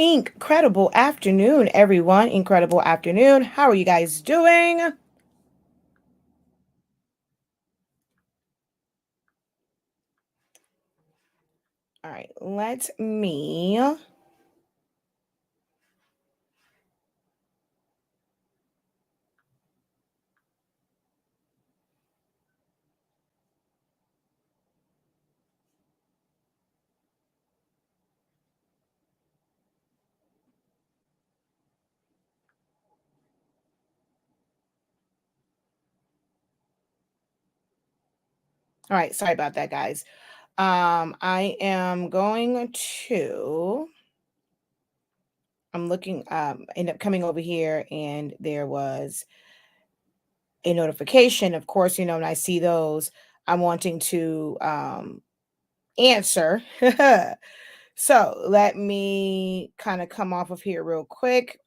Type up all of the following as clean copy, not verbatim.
Incredible afternoon, everyone. Incredible afternoon. How are you guys doing? All right, let me All right, sorry about that, guys. I am going to I'm looking end up coming over here and there was a notification. Of course, when I see those, I'm wanting to answer. So let me kind of come off of here real quick.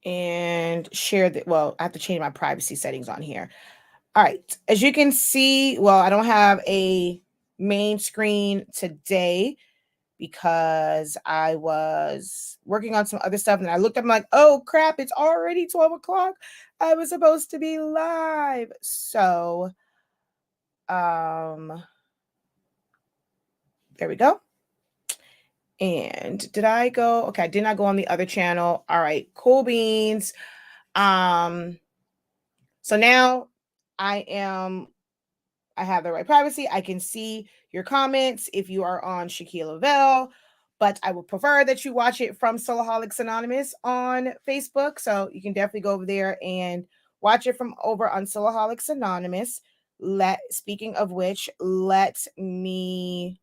And share that. Well, I have to change my privacy settings on here. All right. As you can see, well, I don't have a main screen today because I was working on some other stuff and I looked up, I'm like, oh crap, it's already 12 o'clock. I was supposed to be live. So there we go. And did I go? Okay, I did not go on the other channel. All right, cool beans. So now I have the right privacy. I can see your comments if you are on Shaquille Lavelle, but I would prefer that you watch it from Soloholics Anonymous on Facebook. So you can definitely go over there and watch it from over on Soloholics Anonymous. Speaking of which, let me.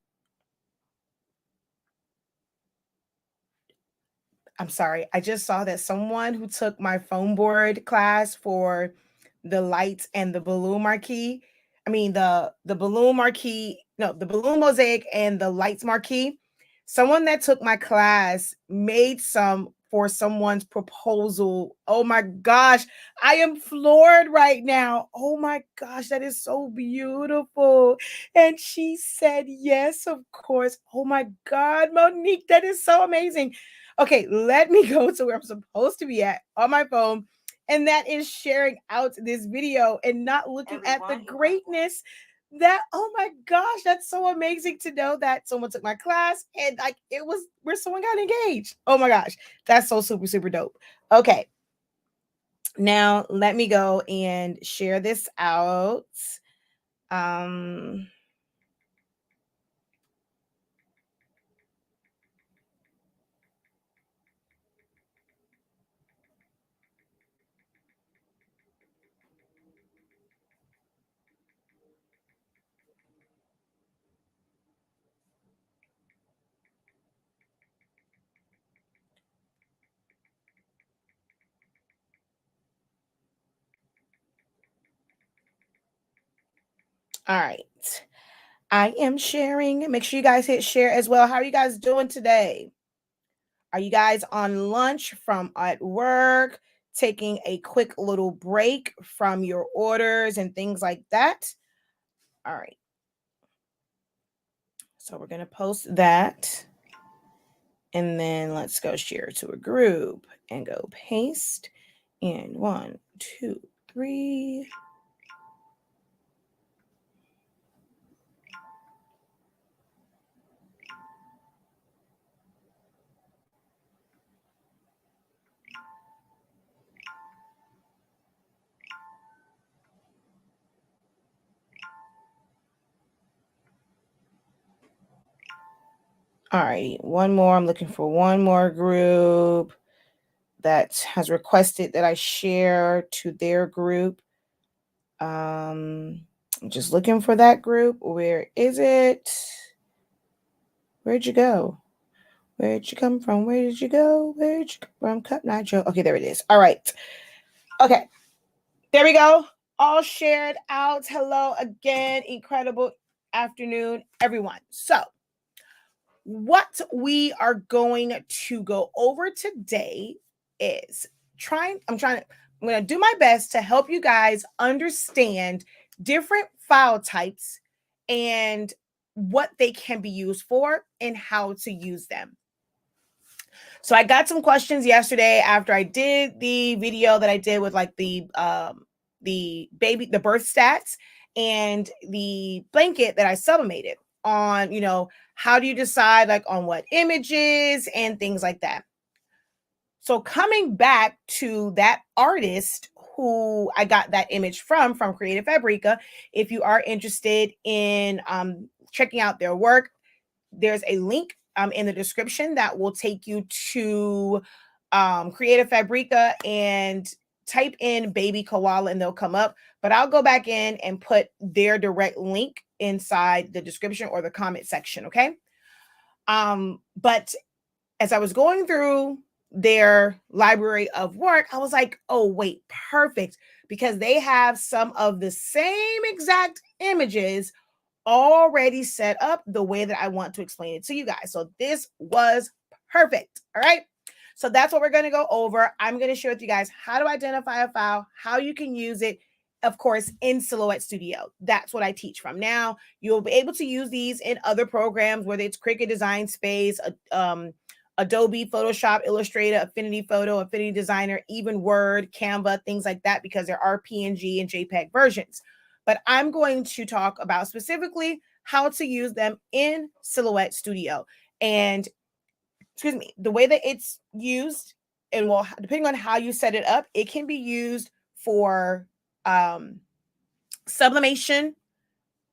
I'm sorry. I just saw that someone who took my foam board class for the lights and the balloon marquee. I mean the balloon marquee, no, the balloon mosaic and the lights marquee. Someone that took my class made some for someone's proposal. Oh my gosh, I am floored right now. Oh my gosh, that is so beautiful. And she said yes, of course. Oh my God, Monique, that is so amazing. Okay, let me go to where I'm supposed to be at on my phone, and that is sharing out this video and not looking at the greatness that, oh my gosh, that's so amazing to know that someone took my class and like it was where someone got engaged. Oh my gosh, that's so super, super dope. Okay, now let me go and share this out. Um, all right. I am sharing. Make sure you guys hit share as well. How are you guys doing today? Are you guys on lunch from at work, taking a quick little break from your orders and things like that? All right. So we're going to post that. And then let's go share to a group and go paste. And 1, 2, 3. All right, one more. I'm looking for one more group that has requested that I share to their group. I'm just looking for that group. Where is it? Where'd you go? Where'd you come from? Where did you go? Where'd you come from? Cup Nitro. Okay, there it is. All right. Okay. There we go. All shared out. Hello again. Incredible afternoon, everyone. So, what we are going to go over today is I'm trying to I'm going to do my best to help you guys understand different file types and what they can be used for and how to use them. So I got some questions yesterday after I did the video that I did with like the birth stats and the blanket that I sublimated on, how do you decide like on what images and things like that. So coming back to that artist who I got that image from Creative Fabrica, if you are interested in checking out their work, there's a link in the description that will take you to Creative Fabrica and type in baby koala and they'll come up. But I'll go back in and put their direct link inside the description or the comment section, okay? But as I was going through their library of work, I was like, oh, wait, perfect. Because they have some of the same exact images already set up the way that I want to explain it to you guys. So this was perfect. All right. So that's what we're going to go over. I'm going to share with you guys how to identify a file, how you can use it, of course, in Silhouette Studio. That's what I teach from. Now, you'll be able to use these in other programs, whether it's Cricut Design Space, Adobe, Photoshop, Illustrator, Affinity Photo, Affinity Designer, even Word, Canva, things like that, because there are PNG and JPEG versions. But I'm going to talk about specifically how to use them in Silhouette Studio. And the way that it's used, and well, depending on how you set it up, it can be used for sublimation,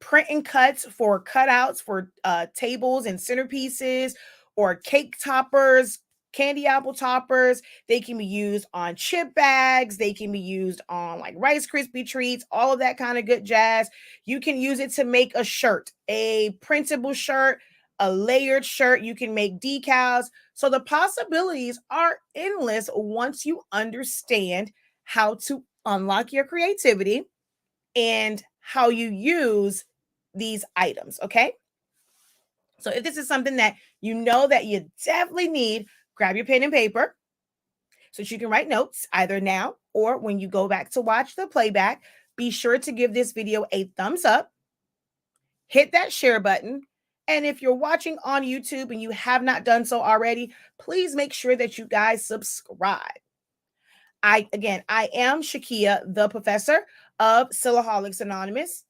print and cuts for cutouts for tables and centerpieces, or cake toppers, candy apple toppers. They can be used on chip bags. They can be used on like Rice Krispie treats, all of that kind of good jazz. You can use it to make a shirt, a printable shirt, a layered shirt. You can make decals. So the possibilities are endless once you understand how to unlock your creativity and how you use these items, okay? So if this is something that you know that you definitely need, grab your pen and paper so that you can write notes either now or when you go back to watch the playback. Be sure to give this video a thumbs up, hit that share button, and if you're watching on YouTube and you have not done so already, please make sure that you guys subscribe. I am Shakia, the professor of Silaholics Anonymous.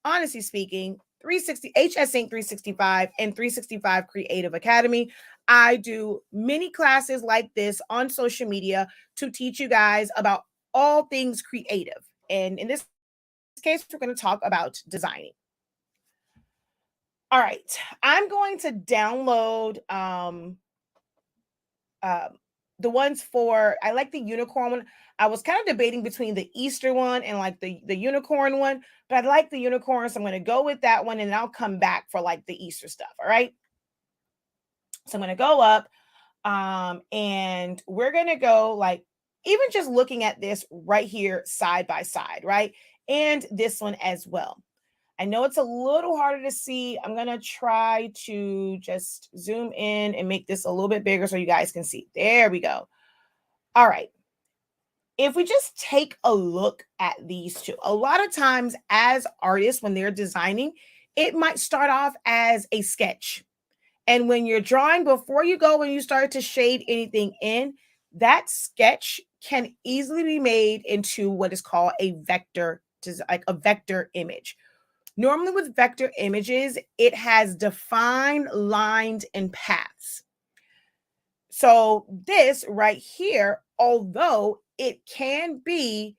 Honestly speaking, 360 HS Inc. 365 and 365 Creative Academy. I do many classes like this on social media to teach you guys about all things creative. And in this case, we're going to talk about designing. All right, I'm going to download the ones for, I like the unicorn one. I was kind of debating between the Easter one and like the unicorn one, but I like the unicorn, so I'm going to go with that one, and I'll come back for like the Easter stuff. All right. So I'm going to go up, and we're going to go like, even just looking at this right here side by side, right? And this one as well. I know it's a little harder to see. I'm going to try to just zoom in and make this a little bit bigger so you guys can see. There we go. All right. If we just take a look at these two, a lot of times as artists, when they're designing, it might start off as a sketch. And when you're drawing, before you go and you start to shade anything in, that sketch can easily be made into what is called a vector, like a vector image. Normally with vector images, it has defined lines and paths. So this right here, although it can be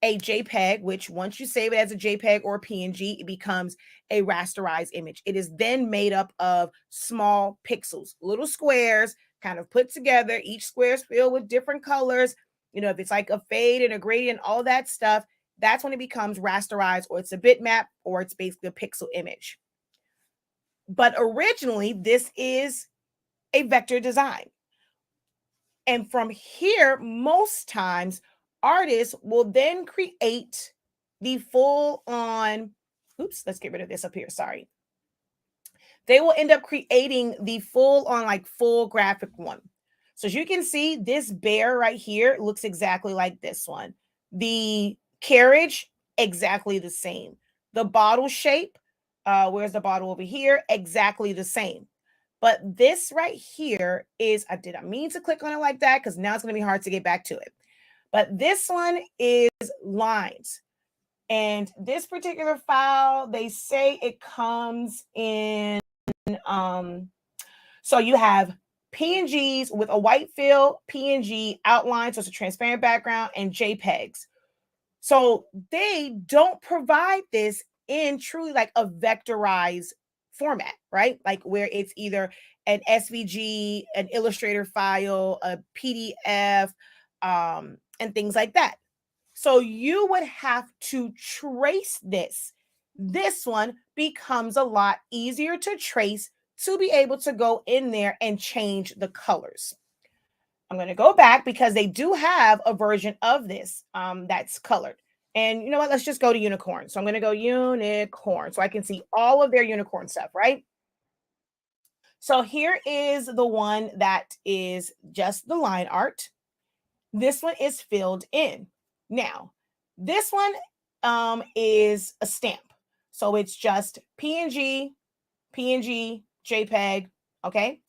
a JPEG, which once you save it as a JPEG or PNG, it becomes a rasterized image. It is then made up of small pixels, little squares kind of put together. Each square is filled with different colors. If it's like a fade and a gradient, all that stuff, that's when it becomes rasterized, or it's a bitmap, or it's basically a pixel image. But originally, this is a vector design. And from here, most times, artists will then create the full on, let's get rid of this up here, sorry. They will end up creating the full on, like full graphic one. So as you can see, this bear right here looks exactly like this one. The carriage, exactly the same. The bottle shape, where's the bottle over here? Exactly the same. But this right here is, I did I mean to click on it like that because now it's going to be hard to get back to it. But this one is lines. And this particular file, they say it comes in, so you have PNGs with a white fill, PNG outline, so it's a transparent background, and JPEGs. So they don't provide this in truly like a vectorized format, right? Like where it's either an SVG, an Illustrator file, a PDF, and things like that. So you would have to trace this. This one becomes a lot easier to trace to be able to go in there and change the colors. I'm going to go back because they do have a version of this that's colored. And you know what? Let's just go to unicorn. So I'm going to go unicorn so I can see all of their unicorn stuff, right? So here is the one that is just the line art. This one is filled in. Now, this one is a stamp. So it's just PNG, PNG, JPEG, okay?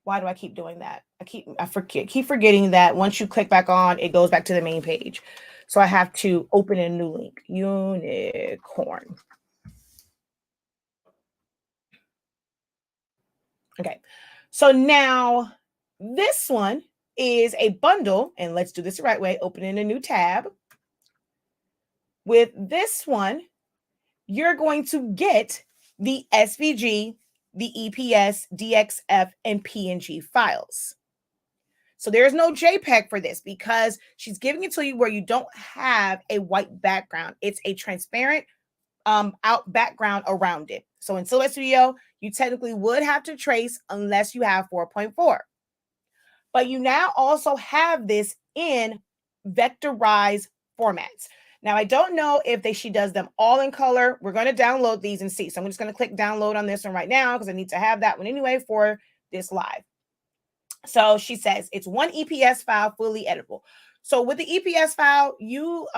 Why do I keep doing that? Keep forgetting that once you click back on, it goes back to the main page. So I have to open a new link. Unicorn. Okay. So now this one is a bundle, and let's do this the right way. Opening a new tab. With this one, you're going to get the SVG, the EPS, DXF, and PNG files. So there's no JPEG for this because she's giving it to you where you don't have a white background. It's a transparent out background around it. So in Silhouette Studio, you technically would have to trace unless you have 4.4. But you now also have this in vectorized formats. Now, I don't know if she does them all in color. We're going to download these and see. So I'm just going to click download on this one right now because I need to have that one anyway for this live. So she says it's one EPS file, fully editable. So with the EPS file, you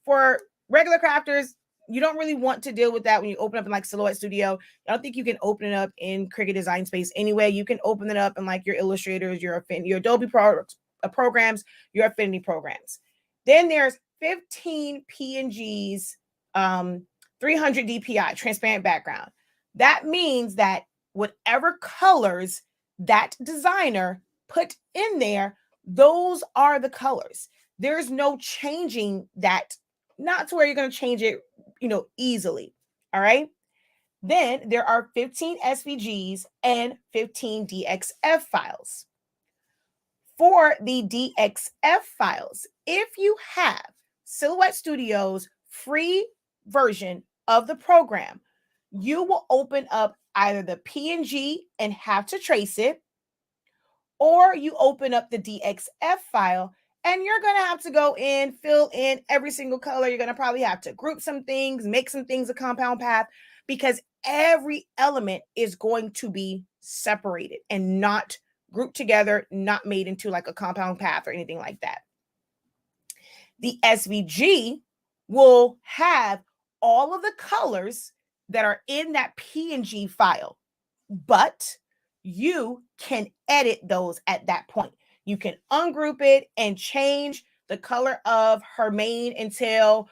for regular crafters, you don't really want to deal with that when you open up in like Silhouette Studio. I don't think you can open it up in Cricut Design Space anyway. You can open it up in like your Illustrators, your Adobe programs, your Affinity programs. Then there's 15 PNGs, 300 DPI, transparent background. That means that whatever colors that designer put in there, those are the colors. There's no changing that, not to where you're going to change it, easily. All right. Then there are 15 SVGs and 15 DXF files. For the DXF files, if you have Silhouette Studio's free version of the program, you will open up either the PNG and have to trace it, or you open up the DXF file and you're going to have to go in, fill in every single color. You're going to probably have to group some things, make some things a compound path, because every element is going to be separated and not grouped together, not made into like a compound path or anything like that. The SVG will have all of the colors that are in that PNG file, but you can edit those at that point. You can ungroup it and change the color of her mane and tail,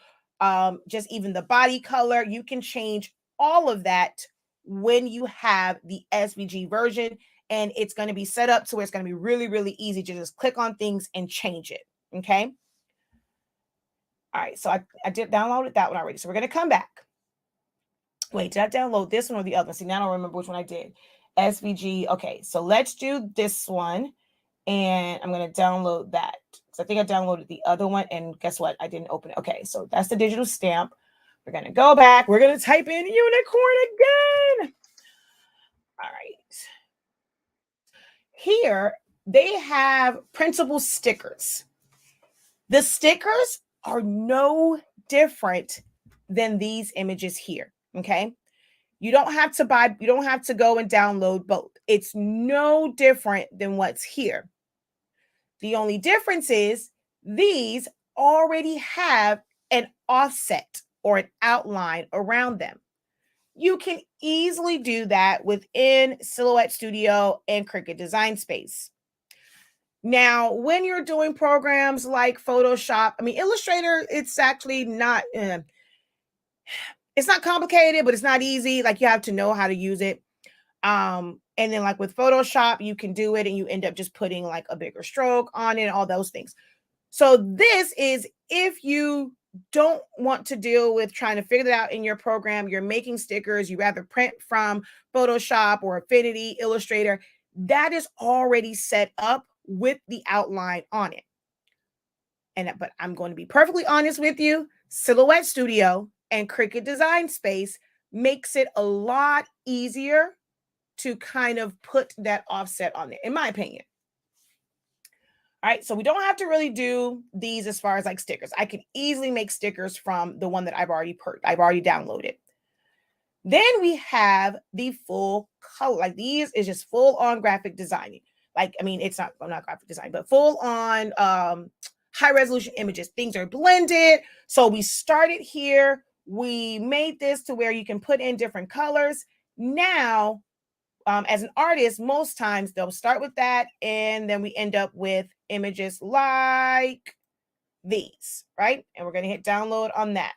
just even the body color. You can change all of that when you have the SVG version, and it's going to be set up to where it's going to be really, really easy to just click on things and change it. Okay. All right. So I did download that one already. So we're going to come back. Wait, did I download this one or the other one? See, now I don't remember which one I did. SVG. Okay, so let's do this one. And I'm going to download that. So I think I downloaded the other one. And guess what? I didn't open it. Okay, so that's the digital stamp. We're going to go back. We're going to type in unicorn again. All right. Here, they have printable stickers. The stickers are no different than these images here. Okay. You don't have to go and download both. It's no different than what's here. The only difference is these already have an offset or an outline around them. You can easily do that within Silhouette Studio and Cricut Design Space. Now, when you're doing programs like Photoshop, I mean, Illustrator, it's actually not, it's not complicated, but it's not easy. Like, you have to know how to use it. And then like with Photoshop, you can do it and you end up just putting like a bigger stroke on it and all those things. So this is if you don't want to deal with trying to figure that out in your program, you're making stickers, you rather print from Photoshop or Affinity, Illustrator, that is already set up with the outline on it. But I'm going to be perfectly honest with you, Silhouette Studio and Cricut Design Space makes it a lot easier to kind of put that offset on there, in my opinion. All right, so we don't have to really do these as far as like stickers. I can easily make stickers from the one that I've already downloaded. Then we have the full color. Like these is just full on graphic designing. Like, I mean, I'm not graphic design, but full on high resolution images. Things are blended. So we started here. We made this to where you can put in different colors. Now, as an artist, most times they'll start with that, and then we end up with images like these, right? And we're going to hit download on that.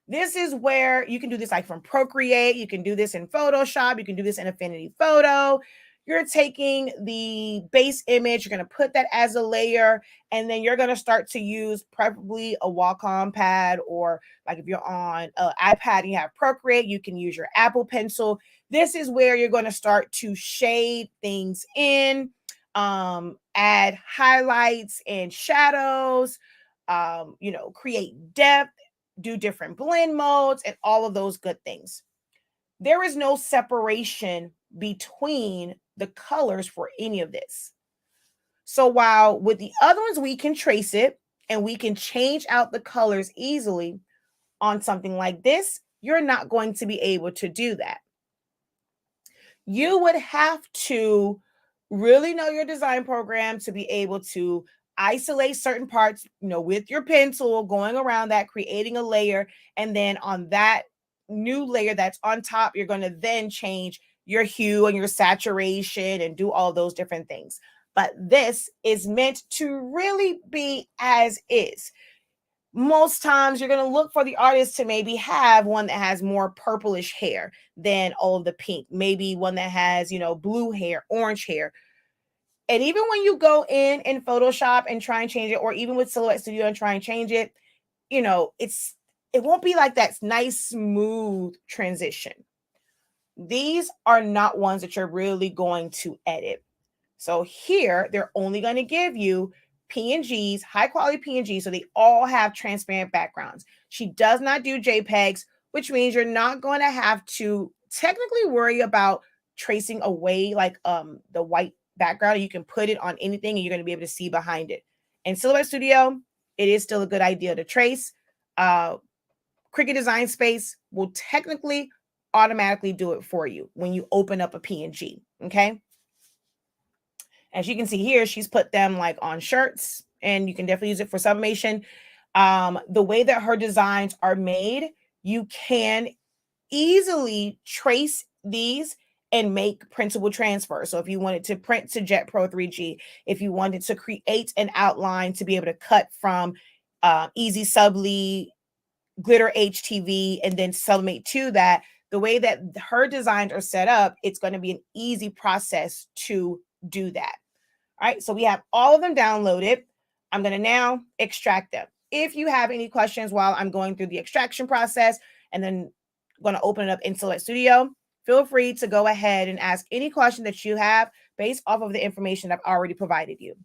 This is where you can do this like from Procreate. You can do this in Photoshop. You can do this in Affinity Photo. You're taking the base image, you're going to put that as a layer, and then you're going to start to use preferably a Wacom pad, or like if you're on an iPad and you have Procreate, you can use your Apple Pencil. This is where you're going to start to shade things in, add highlights and shadows, create depth, do different blend modes, and all of those good things. There is no separation between the colors for any of this. So while with the other ones, we can trace it and we can change out the colors easily, on something like this, you're not going to be able to do that. You would have to really know your design program to be able to isolate certain parts, with your pencil, going around that, creating a layer, and then on that new layer that's on top, you're going to then change your hue and your saturation and do all those different things. But this is meant to really be as is. Most times you're going to look for the artist to maybe have one that has more purplish hair than all of the pink, maybe one that has, blue hair, orange hair. And even when you go in Photoshop and try and change it, or even with Silhouette Studio and try and change it, it won't be like that nice, smooth transition. These are not ones that you're really going to edit. So here, they're only going to give you PNGs, high quality PNGs, so they all have transparent backgrounds. She does not do JPEGs, which means you're not going to have to technically worry about tracing away like the white background. You can put it on anything and you're going to be able to see behind it. In Silhouette Studio, it is still a good idea to trace. Cricut Design Space will technically automatically do it for you when you open up a PNG, okay? As you can see here, she's put them like on shirts, and you can definitely use it for sublimation. The way that her designs are made, you can easily trace these and make printable transfers. So if you wanted to print to Jet Pro 3G, if you wanted to create an outline to be able to cut from Easy Subli, Glitter HTV, and then sublimate to that, the way that her designs are set up, it's going to be an easy process to do that. All right, so we have all of them downloaded. I'm going to now extract them. If you have any questions while I'm going through the extraction process and then going to open it up in Silhouette Studio, feel free to go ahead and ask any question that you have based off of the information I've already provided you.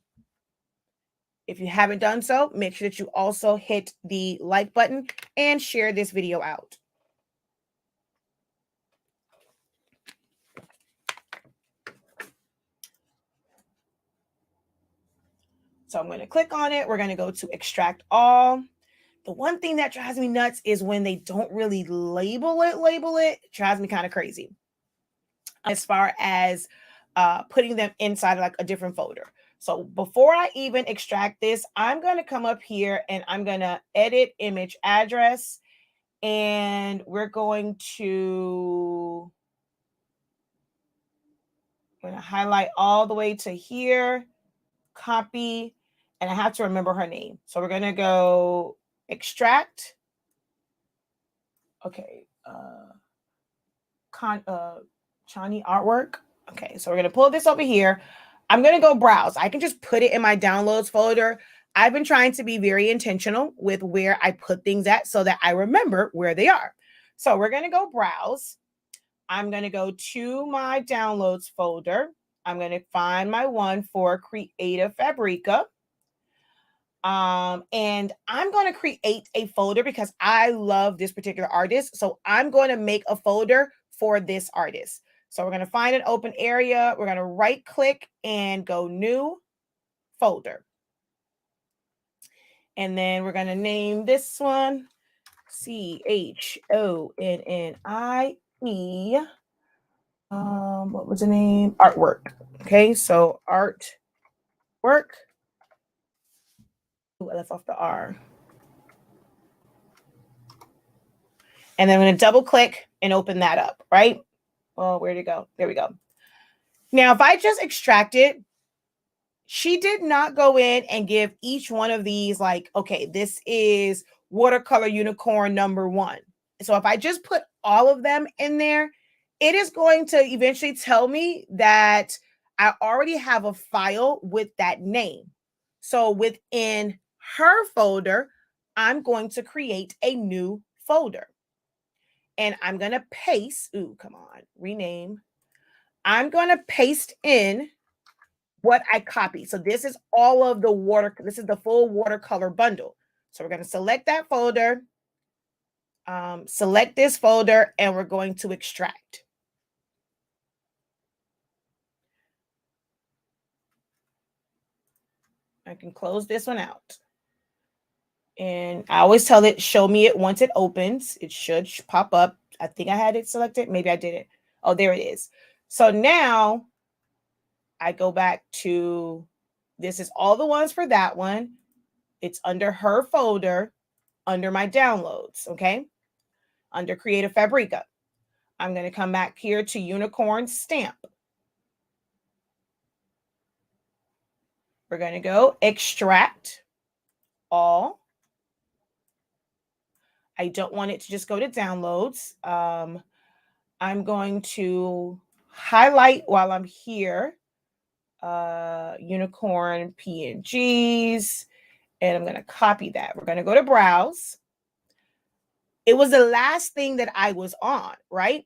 If you haven't done so, make sure that you also hit the like button and share this video out. So I'm going to click on it. We're going to go to extract all. The one thing that drives me nuts is when they don't really label it. It drives me kind of crazy as far as putting them inside of like a different folder. So before I even extract this, I'm going to come up here and I'm going to edit image address. And we're going to highlight all the way to here, copy, and I have to remember her name. So we're going to go extract. Okay. Chani artwork. Okay, so we're going to pull this over here. I'm going to go browse. I can just put it in my downloads folder. I've been trying to be very intentional with where I put things at so that I remember where they are. So we're going to go browse. I'm going to go to my downloads folder. I'm going to find my one for Creative Fabrica. And I'm going to create a folder because I love this particular artist. So I'm going to make a folder for this artist. So we're going to find an open area. We're going to right click and go new folder. And then we're going to name this one CHONNIE. What was the name? Artwork. Okay, so artwork. Ooh, I left off the R. And then I'm going to double click and open that up, right? Oh, where'd it go? There we go. Now, if I just extract it, she did not go in and give each one of these like, okay, this is watercolor unicorn number 1. So if I just put all of them in there, it is going to eventually tell me that I already have a file with that name. So within her folder, I'm going to create a new folder. And I'm going to paste, rename. I'm going to paste in what I copied. So this is all of the this is the full watercolor bundle. So we're going to select that folder, select this folder, and we're going to extract. I can close this one out. And I always tell it, show me it once it opens. It should pop up. I think I had it selected. Maybe I didn't. Oh, there it is. So now I go back to, this is all the ones for that one. It's under her folder, under my downloads, okay? Under Creative Fabrica. I'm going to come back here to Unicorn Stamp. We're going to go extract all. I don't want it to just go to downloads. I'm going to highlight while I'm here, unicorn PNGs, and I'm going to copy that. We're going to go to browse. It was the last thing that I was on, right?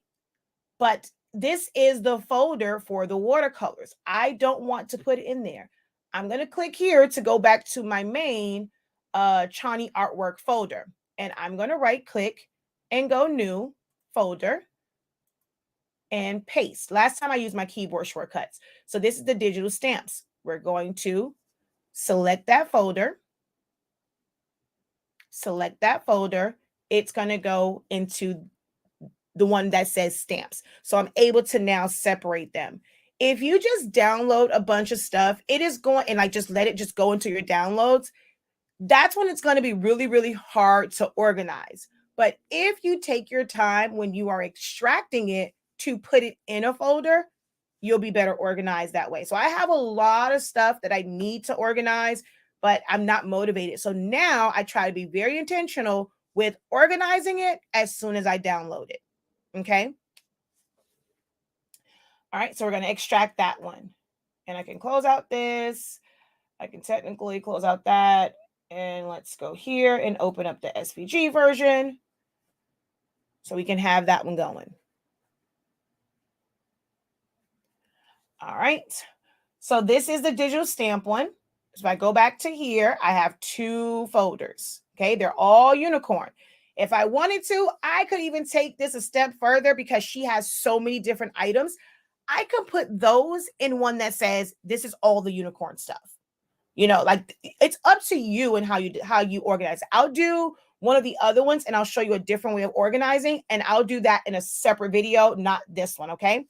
But this is the folder for the watercolors. I don't want to put it in there. I'm going to click here to go back to my main Chani artwork folder. And I'm going to right click and go new folder and paste. Last time I used my keyboard shortcuts. So this is the digital stamps. We're going to select that folder. Select that folder. It's going to go into the one that says stamps. So I'm able to now separate them. If you just download a bunch of stuff, it is going, and like just let it just go into your downloads, that's when it's going to be really, really hard to organize. But if you take your time when you are extracting it to put it in a folder, you'll be better organized that way. So I have a lot of stuff that I need to organize, but I'm not motivated. So now I try to be very intentional with organizing it as soon as I download it. Okay. All right. So we're going to extract that one. And I can close out this. I can technically close out that. And let's go here and open up the SVG version so we can have that one going. All right. So this is the digital stamp one. So if I go back to here, I have 2 folders. Okay. They're all unicorn. If I wanted to, I could even take this a step further because she has so many different items. I could put those in one that says, this is all the unicorn stuff. You know, like it's up to you and how you organize. I'll do one of the other ones and I'll show you a different way of organizing, and I'll do that in a separate video, not this one. Okay.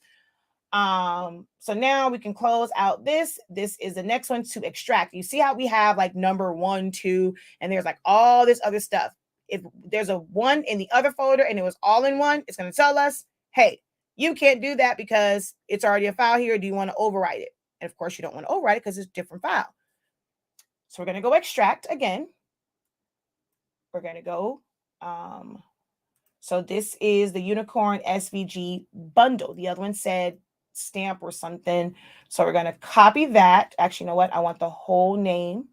So now we can close out this. This is the next one to extract. You see how we have like number 1, 2, and there's like all this other stuff. If there's a 1 in the other folder and it was all in one, it's going to tell us, hey, you can't do that because it's already a file here. Do you want to overwrite it? And of course you don't want to overwrite it because it's a different file. So we're going to go extract again. We're going to go, so this is the Unicorn SVG bundle. The other one said stamp or something. So we're going to copy that. Actually, you know what? I want the whole name.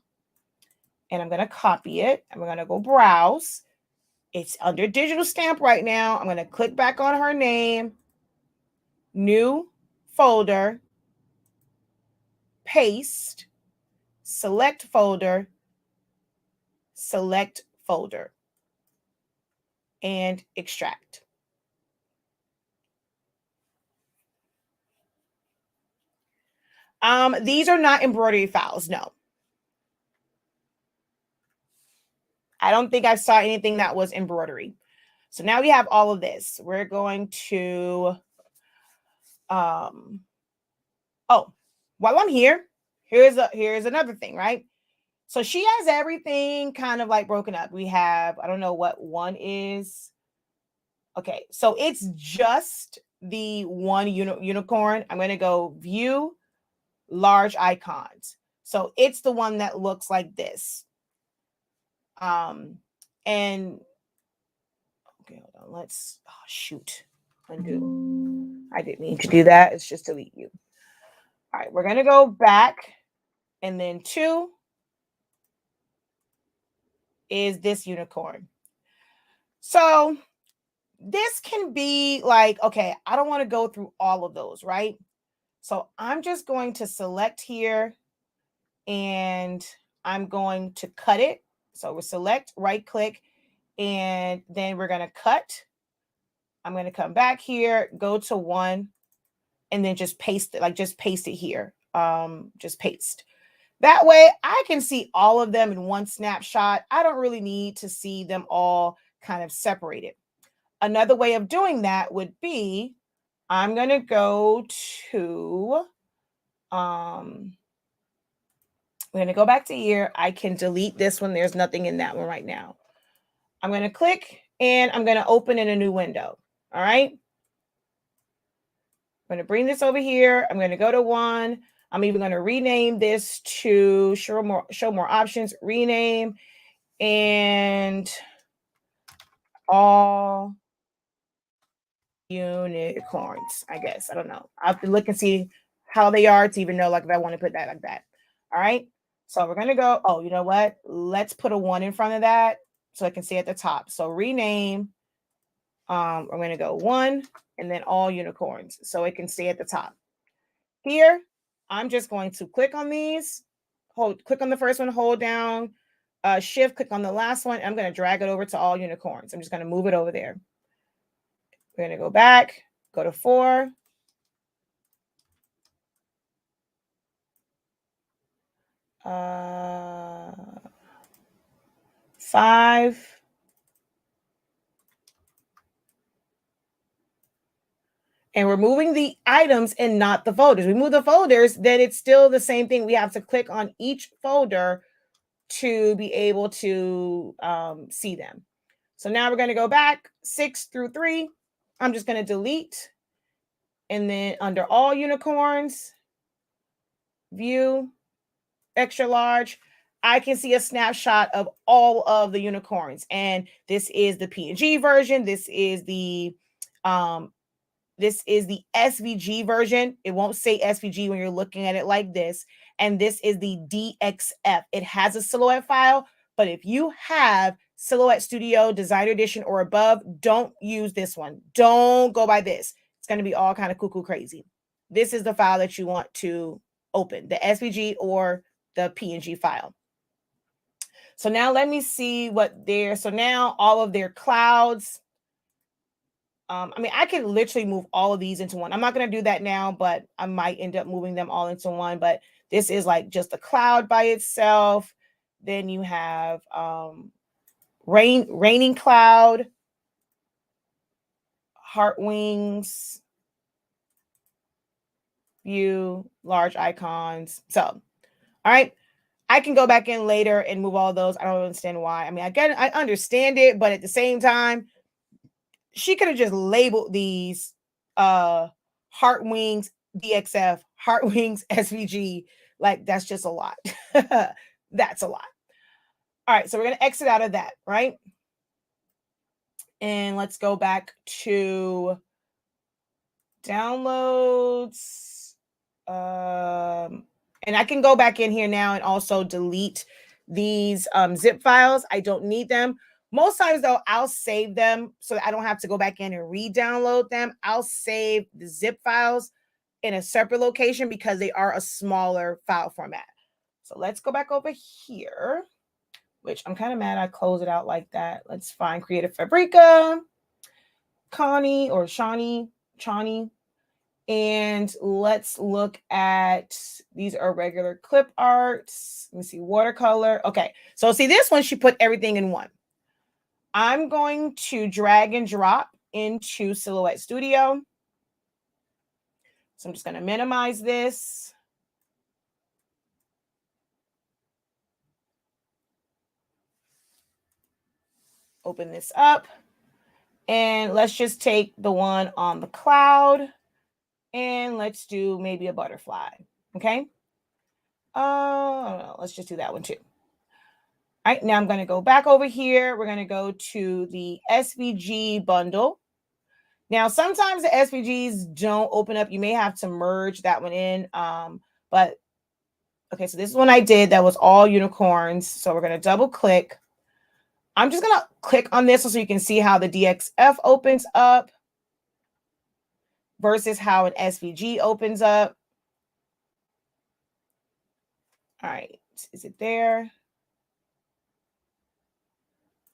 And I'm going to copy it. And we're going to go browse. It's under digital stamp right now. I'm going to click back on her name. New folder. Paste. Select folder. Select folder. And extract. These are not embroidery files, no. I don't think I saw anything that was embroidery. So now we have all of this. We're going to, oh, while I'm here, here's another thing, right? So she has everything kind of like broken up. We have, I don't know what one is. Okay, so it's just the one unicorn. I'm going to go view large icons. So it's the one that looks like this. And okay, hold on. Let's, oh, shoot, undo. I didn't mean to do that. It's just delete you. All right, we're going to go back, and then 2 is this unicorn. So this can be like, okay, I don't want to go through all of those, right? So I'm just going to select here, and I'm going to cut it. So we'll select, right click, and then we're going to cut. I'm going to come back here, go to 1, and then just paste it, like just paste it here. Just paste. That way I can see all of them in one snapshot. I don't really need to see them all kind of separated. Another way of doing that would be, I'm going to go to, I'm going to go back to here. I can delete this one. There's nothing in that one right now. I'm going to click, and I'm going to open in a new window. All right. I'm going to bring this over here. I'm going to go to 1. I'm even going to rename this to show more options, rename, and all unicorns, I guess. I don't know. I have to look and see how they are to even know, like, if I want to put that like that. All right. So we're going to go, oh, you know what? Let's put a 1 in front of that so I can see at the top. So rename, I'm going to go 1 and then all unicorns so it can stay at the top. Here, I'm just going to click on these, click on the first one, hold down, shift, click on the last one. I'm going to drag it over to all unicorns. I'm just going to move it over there. We're going to go back, go to 4. 5. And we're moving the items and not the folders. We move the folders, then it's still the same thing. We have to click on each folder to be able to see them. So now we're going to go back 6 through 3. I'm just going to delete. And then under all unicorns, view, extra large, I can see a snapshot of all of the unicorns. And this is the PNG version. This is the SVG version. It won't say SVG when you're looking at it like this. And this is the DXF. It has a silhouette file, but if you have Silhouette Studio, Designer Edition, or above, don't use this one. Don't go by this. It's going to be all kind of cuckoo crazy. This is the file that you want to open, the SVG or the PNG file. So now let me see what so now all of their clouds. I mean, I can literally move all of these into one. I'm not going to do that now, but I might end up moving them all into one. But this is like just a cloud by itself. Then you have raining cloud, heart wings, view, large icons. So, all right. I can go back in later and move all those. I don't understand why. I mean, I understand it, but at the same time, she could have just labeled these Heart Wings DXF, Heart Wings SVG. Like, that's just a lot. That's a lot. All right, so we're going to exit out of that, right? And let's go back to downloads. And I can go back in here now and also delete these zip files. I don't need them. Most times, though, I'll save them so that I don't have to go back in and re-download them. I'll save the zip files in a separate location because they are a smaller file format. So let's go back over here, which I'm kind of mad I closed it out like that. Let's find Creative Fabrica, Connie or Chani, and let's look at, these are regular clip arts. Let me see, watercolor. Okay, so see this one, she put everything in one. I'm going to drag and drop into Silhouette Studio. So I'm just going to minimize this. Open this up. And let's just take the one on the cloud. And let's do maybe a butterfly. Okay. Let's just do that one too. All right, now I'm going to go back over here. We're going to go to the SVG bundle. Now, sometimes the SVGs don't open up. You may have to merge that one in. But okay, so this is one I did that was all unicorns. So we're going to double click. I'm just going to click on this so you can see how the DXF opens up versus how an SVG opens up. All right, is it there?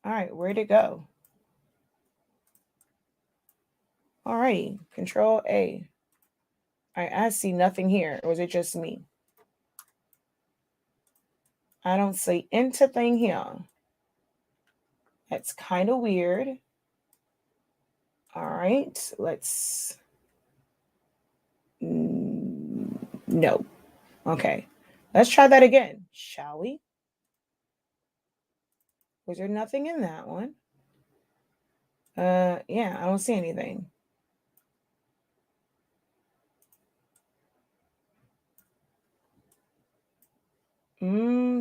All right, where'd it go? All right, Control A. All right, I see nothing here. Or is it just me? I don't see anything here. That's kind of weird. All right, let's. No. Okay, let's try that again, shall we? Was there nothing in that one? Yeah, I don't see anything.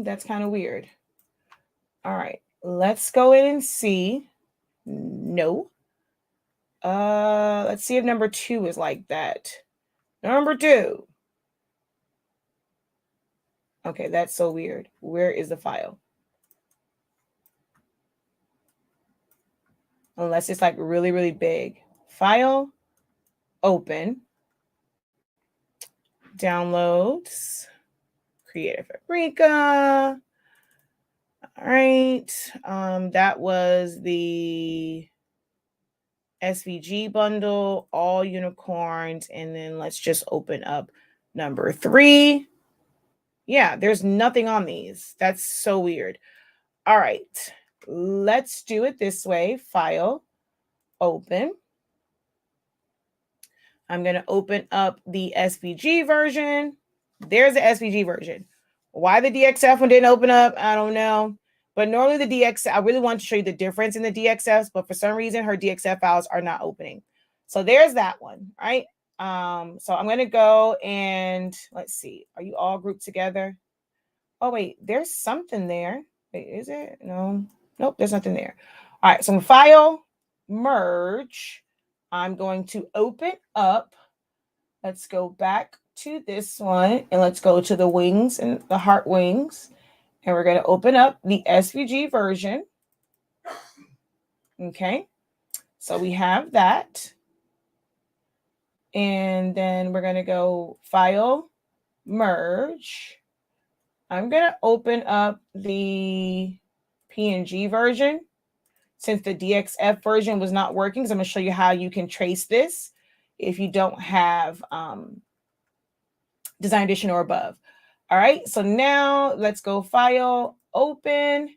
That's kind of weird. All right, let's go in and see. No. Let's see if number 2 is like that. Number 2. Okay, that's so weird. Where is the file? Unless it's like really, really big. File, open, downloads, Creative Fabrica. All right. That was the SVG bundle, all unicorns. And then let's just open up number 3. Yeah, there's nothing on these. That's so weird. All right, let's do it this way. File, open. I'm going to open up the SVG version. There's the SVG version. Why the DXF one didn't open up, I don't know. But normally the DXF, I really want to show you the difference in the DXFs, but for some reason her DXF files are not opening. So there's that one, right? So I'm going to go and let's see. Are you all grouped together? Oh, wait, there's something there. Wait, is it? No. Nope, there's nothing there. All right, so file, merge. I'm going to open up. Let's go back to this one and let's go to the wings and the heart wings. And we're going to open up the SVG version. Okay, so we have that. And then we're going to go file, merge. I'm going to open up the PNG version since the DXF version was not working. So I'm going to show you how you can trace this if you don't have Design Edition or above. All right, so now let's go file, open,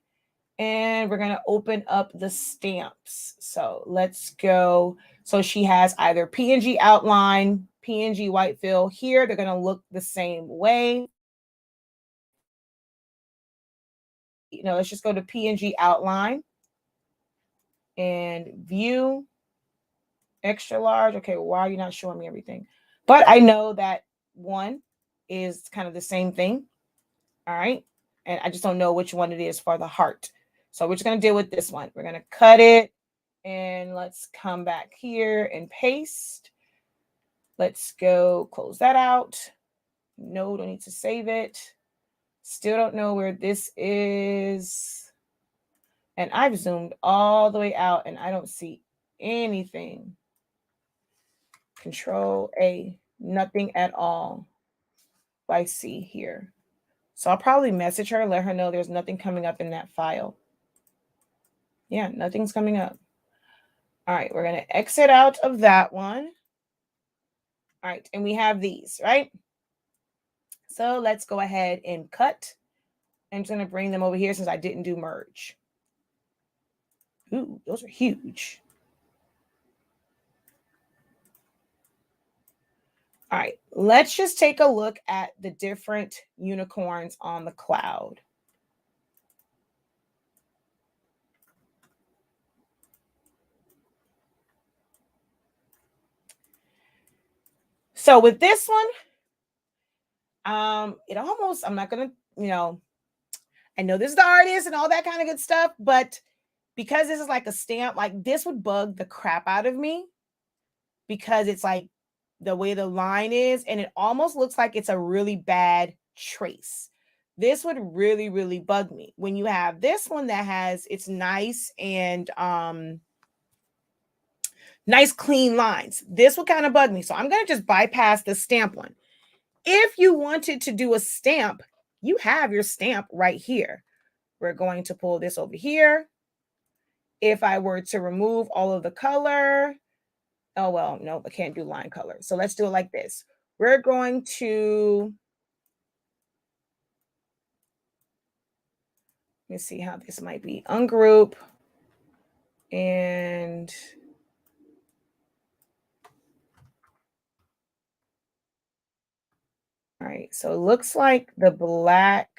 and we're going to open up the stamps. So let's go So she has either PNG outline, PNG white fill. Here, they're going to look the same way. Let's just go to PNG outline and view extra large. Okay, why are you not showing me everything? But I know that one is kind of the same thing. All right. And I just don't know which one it is for the heart. So we're just going to deal with this one. We're going to cut it. And let's come back here and paste. Let's go close that out. No, don't need to save it. Still don't know where this is. And I've zoomed all the way out and I don't see anything. Control A, nothing at all. I see here. So I'll probably message her, let her know there's nothing coming up in that file. Yeah, nothing's coming up. All right, we're going to exit out of that one. All right, and we have these, right? So let's go ahead and cut. I'm just going to bring them over here since I didn't do merge. Ooh, those are huge. All right, let's just take a look at the different unicorns on the cloud. So with this one, it almost, I'm not going to, I know this is the artist and all that kind of good stuff, but because this is like a stamp, like this would bug the crap out of me because it's like the way the line is, and it almost looks like it's a really bad trace. This would really, really bug me. When you have this one that has, it's nice and nice clean lines, this will kind of bug me. So I'm going to just bypass the stamp one. If you wanted to do a stamp, you have your stamp right here. We're going to pull this over here. If I were to remove all of the color, oh, well, no, I can't do line color. So let's do it like this. We're going to, let me see how this might be. Ungroup and all right. So it looks like the black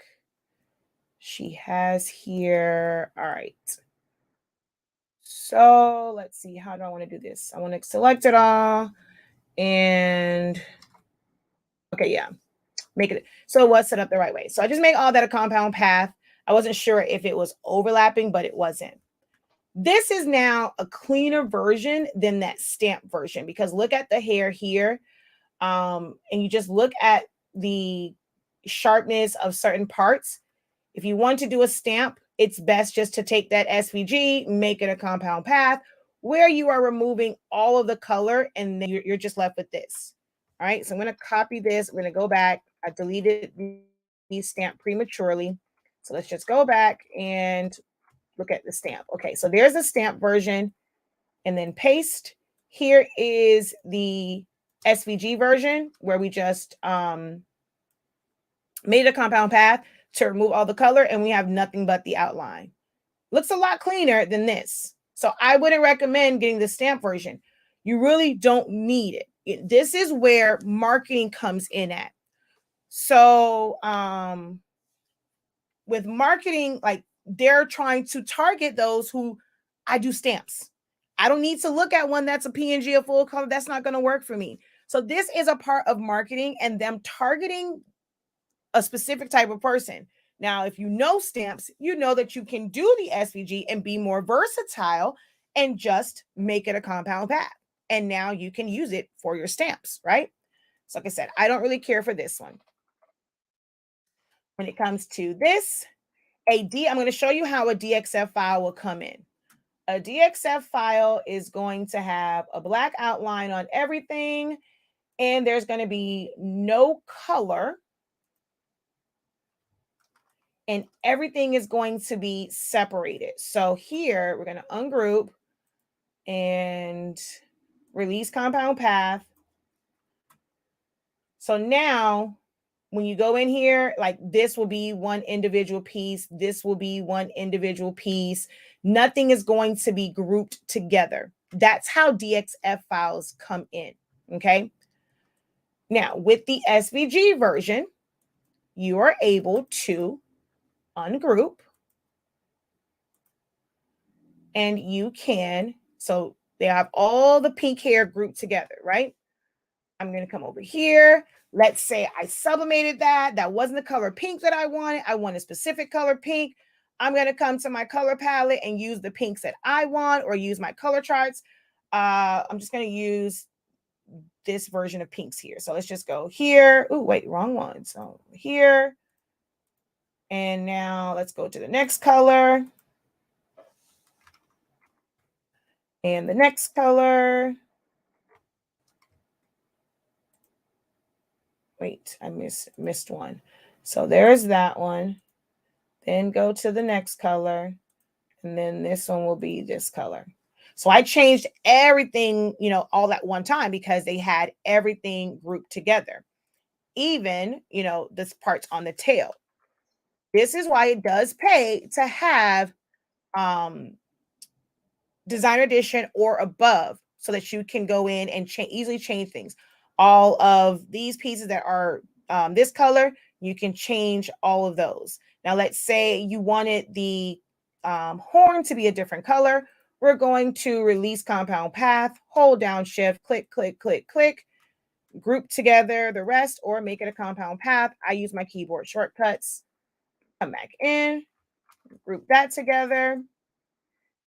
she has here. All right. So let's see. How do I want to do this? I want to select it all and okay, yeah. Make it so it was set up the right way. So I just make all that a compound path. I wasn't sure if it was overlapping, but it wasn't. This is now a cleaner version than that stamp version because look at the hair here. And you just look at the sharpness of certain parts. If you want to do a stamp, it's best just to take that SVG, make it a compound path where you are removing all of the color and then you're just left with this. All right, so I'm going to copy this. I'm going to go back. I deleted the stamp prematurely. So let's just go back and look at the stamp. Okay, so there's the stamp version and then paste. Here is the SVG version where we just made a compound path to remove all the color and we have nothing but the outline. Looks a lot cleaner than this. So I wouldn't recommend getting the stamp version. You really don't need it. This is where marketing comes in at. So with marketing, like they're trying to target those who I do stamps. I don't need to look at one that's a PNG of full color. That's not going to work for me. So this is a part of marketing and them targeting a specific type of person. Now, if you know stamps, you know that you can do the SVG and be more versatile and just make it a compound path. And now you can use it for your stamps, right? So like I said, I don't really care for this one. When it comes to this, I'm going to show you how a DXF file will come in. A DXF file is going to have a black outline on everything, and there's going to be no color. And everything is going to be separated. So here we're going to ungroup and release compound path. So now when you go in here, like this will be one individual piece. This will be one individual piece. Nothing is going to be grouped together. That's how DXF files come in, okay? Now, with the SVG version, you are able to ungroup, and you can, so they have all the pink hair grouped together, right? I'm going to come over here. Let's say I sublimated that. That wasn't the color pink that I wanted. I want a specific color pink. I'm going to come to my color palette and use the pinks that I want, or use my color charts. I'm just going to use this version of pinks here. So let's just go here. Oh, wait, wrong one. So here. And now let's go to the next color. And the next color. Wait, I missed one. So there's that one. Then go to the next color. And then this one will be this color. So I changed everything, you know, all at one time because they had everything grouped together. Even, you know, this parts on the tail. This is why it does pay to have designer edition or above, so that you can go in and easily change things. All of these pieces that are this color, you can change all of those. Now, let's say you wanted the horn to be a different color. We're going to release compound path, hold down shift, click, click, click, click, group together the rest, or make it a compound path. I use my keyboard shortcuts. Come back in, group that together.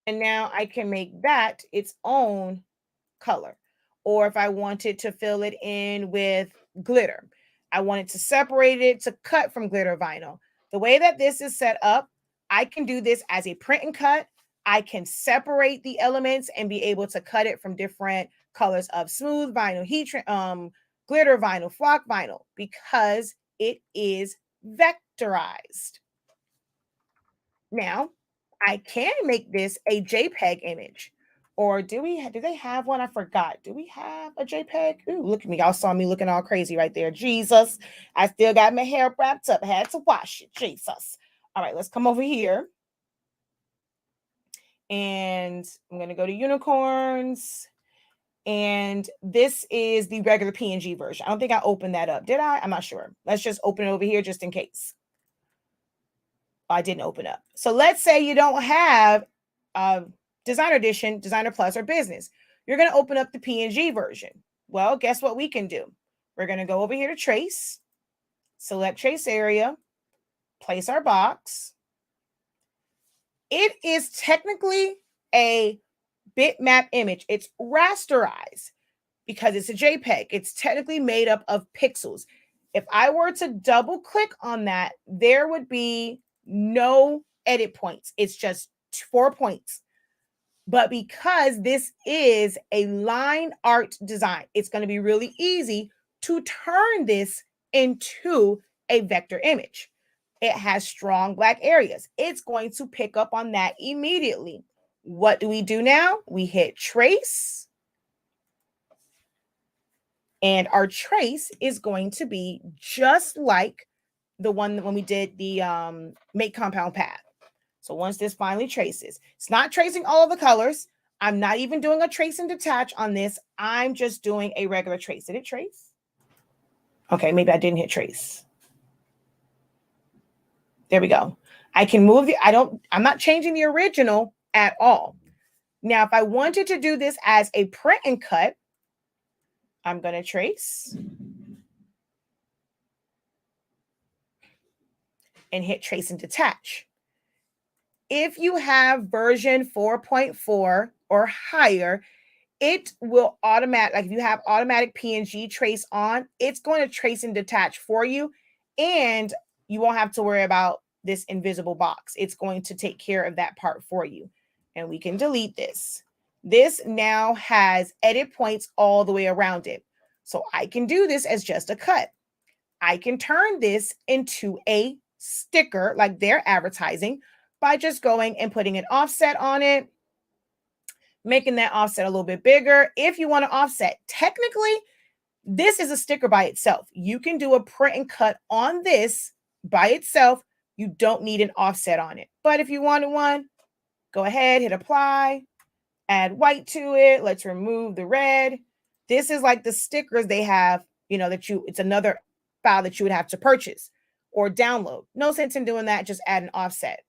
And now I can make that its own color. Or if I wanted to fill it in with glitter, I wanted to separate it to cut from glitter vinyl. The way that this is set up, I can do this as a print and cut. I can separate the elements and be able to cut it from different colors of smooth vinyl, glitter vinyl, flock vinyl, because it is vectorized. Now, I can make this a JPEG image. Or do they have one? I forgot. Do we have a JPEG? Ooh, look at me. Y'all saw me looking all crazy right there. Jesus. I still got my hair wrapped up. I had to wash it. Jesus. All right, let's come over here. And I'm going to go to unicorns. And this is the regular PNG version. I don't think I opened that up. Did I? I'm not sure. Let's just open it over here just in case. I didn't open up. So let's say you don't have Designer Edition, Designer Plus, or Business. You're going to open up the PNG version. Well, guess what we can do? We're going to go over here to Trace, select Trace Area, place our box. It is technically a bitmap image. It's rasterized because it's a JPEG. It's technically made up of pixels. If I were to double click on that, there would be no edit points. It's just 4 points. But because this is a line art design, it's going to be really easy to turn this into a vector image. It has strong black areas. It's going to pick up on that immediately. What do we do now? We hit trace. And our trace is going to be just like the one when we did the make compound path. So once this finally traces, it's not tracing all of the colors. I'm not even doing a trace and detach on this. I'm just doing a regular trace. Did it trace? Okay, maybe I didn't hit trace. There we go. I can move I'm not changing the original at all. Now, if I wanted to do this as a print and cut, I'm going to trace and hit trace and detach. If you have version 4.4 or higher, it will like if you have automatic PNG trace on, it's going to trace and detach for you, and you won't have to worry about this invisible box. It's going to take care of that part for you. And we can delete this. This now has edit points all the way around it. So I can do this as just a cut. I can turn this into a sticker like they're advertising by just going and putting an offset on it, making that offset a little bit bigger. If you want to offset, technically, This is a sticker by itself. You can do a print and cut on this by itself. You don't need an offset on it. But if you wanted one, go ahead, hit apply, add white to it. Let's remove the red. This is like the stickers they have, it's another file that you would have to purchase or download. No sense in doing that. Just add an offset.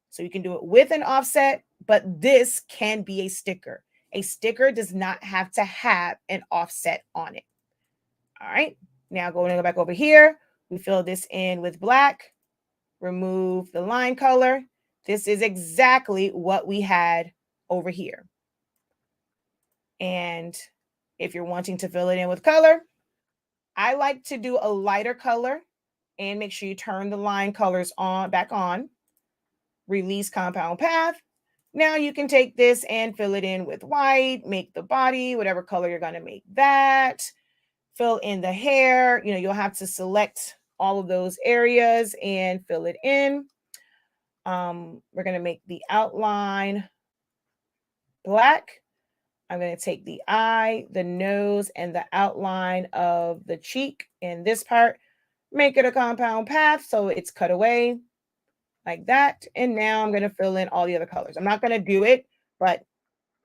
So you can do it with an offset, but this can be a sticker. A sticker does not have to have an offset on it. All right. Now going to go back over here. We fill this in with black. Remove the line color. This is exactly what we had over here. And if you're wanting to fill it in with color, I like to do a lighter color and make sure you turn the line colors back on. Release compound path. Now you can take this and fill it in with white, make the body, whatever color you're going to make that. Fill in the hair. You'll have to select all of those areas and fill it in. We're going to make the outline black. I'm going to take the eye, the nose, and the outline of the cheek in this part. Make it a compound path so it's cut away like that. And now I'm going to fill in all the other colors. I'm not going to do it, and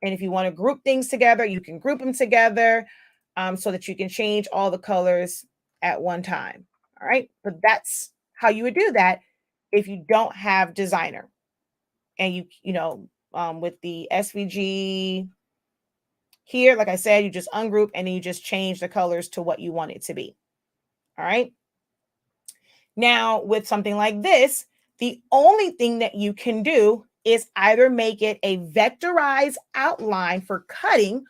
if you want to group things together, you can group them together so that you can change all the colors at one time. All right. But that's how you would do that if you don't have designer. And with the SVG here, like I said, you just ungroup and then you just change the colors to what you want it to be. All right. Now, with something like this, the only thing that you can do is either make it a vectorized outline for cutting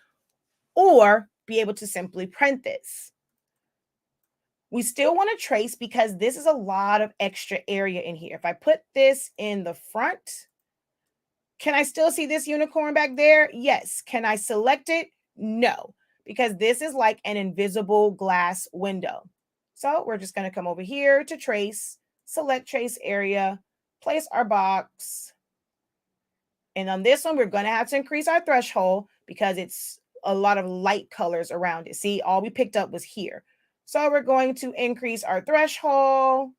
or be able to simply print this. We still want to trace because this is a lot of extra area in here. If I put this in the front, can I still see this unicorn back there? Yes. Can I select it? No, because this is like an invisible glass window. So we're just going to come over here to trace, select trace area, place our box. And on this one, we're going to have to increase our threshold because it's a lot of light colors around it. See, all we picked up was here. So we're going to increase our threshold,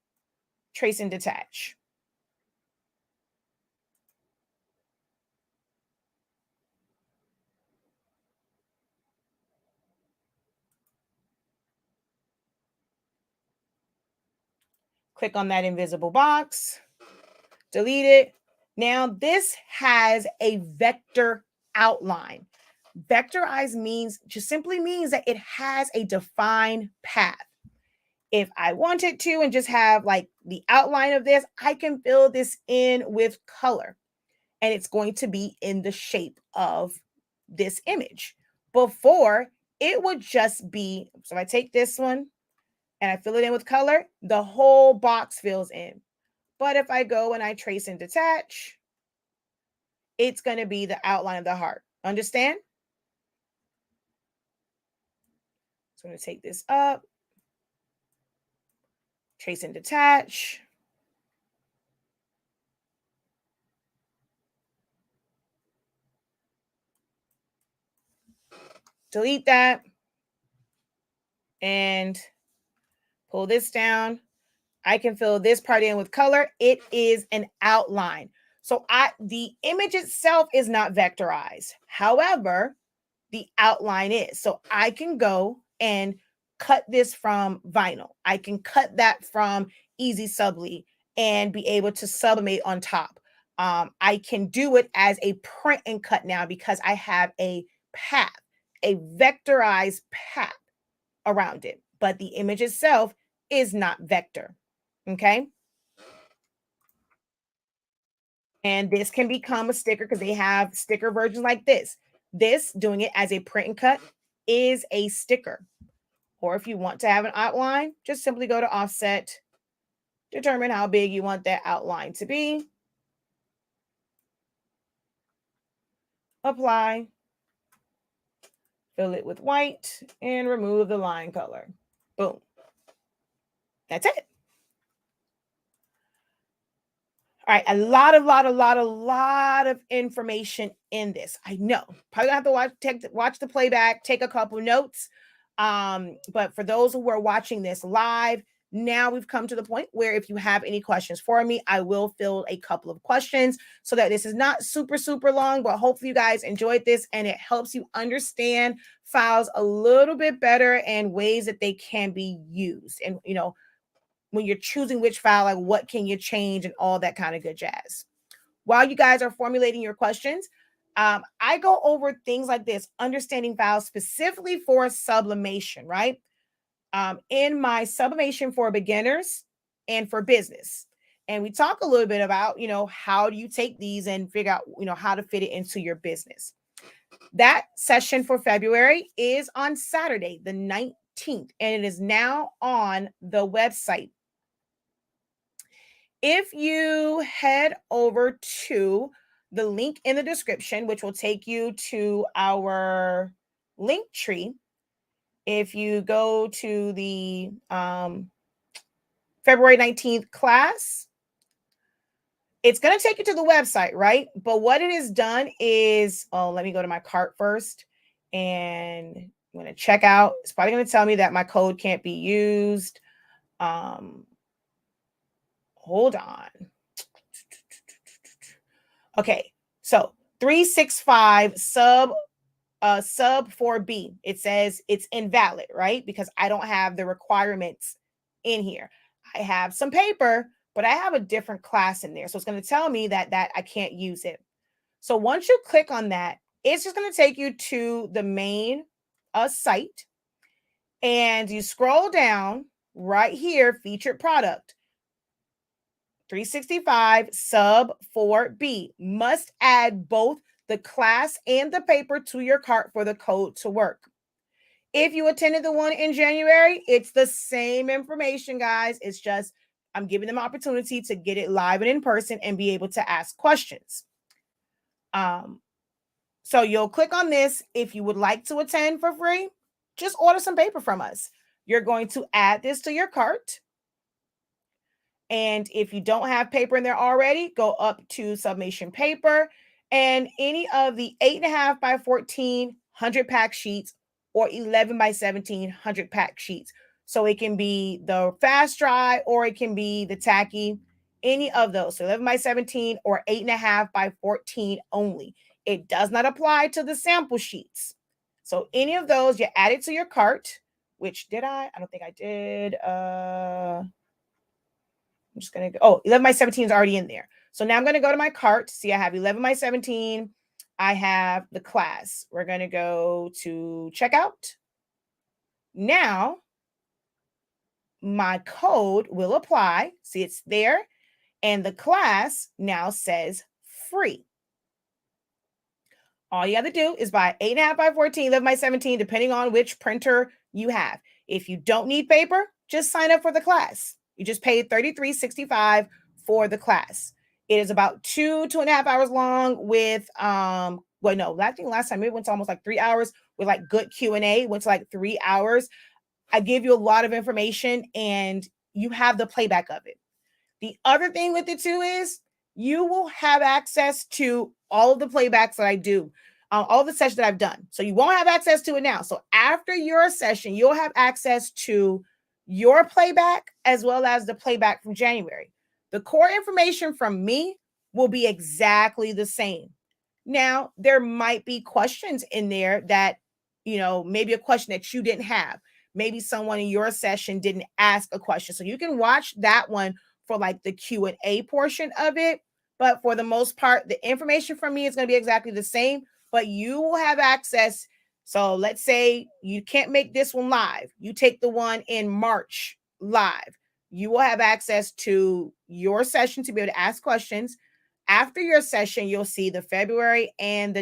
trace and detach. Click on that invisible box, delete it. Now this has a vector outline. Vectorized just simply means that it has a defined path. If I wanted to and just have like the outline of this, I can fill this in with color and it's going to be in the shape of this image. Before, it would just be, so if I take this one and I fill it in with color, the whole box fills in. But if I go and I trace and detach, it's going to be the outline of the heart. Understand? So I'm going to take this up, trace and detach. Delete that and pull this down. I can fill this part in with color. It is an outline. So the image itself is not vectorized. However, the outline is. So I can go and cut this from vinyl. I can cut that from Easy Subly and be able to sublimate on top. I can do it as a print and cut now because I have a path, a vectorized path around it. But the image itself is not vector. Okay. And this can become a sticker because they have sticker versions like this. This, doing it as a print and cut, is a sticker. Or if you want to have an outline, just simply go to offset, determine how big you want that outline to be, apply, fill it with white, and remove the line color. Boom. That's it. All right, a lot of information in this. I know. Probably gonna have to watch the playback, take a couple notes. But for those who are watching this live, now we've come to the point where if you have any questions for me, I will fill a couple of questions so that this is not super, super long, but hopefully you guys enjoyed this and it helps you understand files a little bit better and ways that they can be used. And, when you're choosing which file, like what can you change and all that kind of good jazz. While you guys are formulating your questions, I go over things like this, understanding files specifically for sublimation, right? In my sublimation for beginners and for business. And we talk a little bit about, how do you take these and figure out, how to fit it into your business. That session for February is on Saturday, the 19th, and it is now on the website. If you head over to the link in the description, which will take you to our link tree, if you go to the February 19th class, it's going to take you to the website, right? But what it has done is, let me go to my cart first, and I'm going to check out. It's probably going to tell me that my code can't be used. Hold on. Okay, so 365 sub 4B, it says it's invalid, right? Because I don't have the requirements in here. I have some paper, but I have a different class in there. So it's going to tell me that I can't use it. So once you click on that, it's just going to take you to the main site, and you scroll down right here, featured product. 365 sub 4B must add both the class and the paper to your cart for the code to work. If you attended the one in January, it's the same information, guys. It's just I'm giving them opportunity to get it live and in person and be able to ask questions. So you'll click on this. If you would like to attend for free, just order some paper from us. You're going to add this to your cart. And if you don't have paper in there already, go up to sublimation paper and any of the 8.5 by 14 100-pack sheets or 11 by 17 100-pack sheets. So it can be the fast dry or it can be the tacky, any of those. So 11 by 17 or 8.5 by 14 only. It does not apply to the sample sheets. So any of those, you add it to your cart, which did I? I don't think I did. I'm just going to go. 11 by 17 is already in there. So now I'm going to go to my cart. See, I have 11 by 17. I have the class. We're going to go to checkout. Now, my code will apply. See, it's there. And the class now says free. All you have to do is buy 8.5 by 14, 11 by 17, depending on which printer you have. If you don't need paper, just sign up for the class. You just paid $33.65 for the class. It is about 2.5 hours long with, I think last time it went to almost like 3 hours with like good Q&A, went to like 3 hours. I give you a lot of information and you have the playback of it. The other thing with it too is you will have access to all of the playbacks that I do, all the sessions that I've done. So you won't have access to it now. So after your session, you'll have access to your playback as well as the playback from January. The core information from me will be exactly the same. Now, there might be questions in there that, maybe a question that you didn't have. Maybe someone in your session didn't ask a question. So you can watch that one for like the Q&A portion of it. But for the most part, the information from me is going to be exactly the same, but you will have access. So let's say you can't make this one live. You take the one in March live. You will have access to your session to be able to ask questions. After your session, you'll see the February and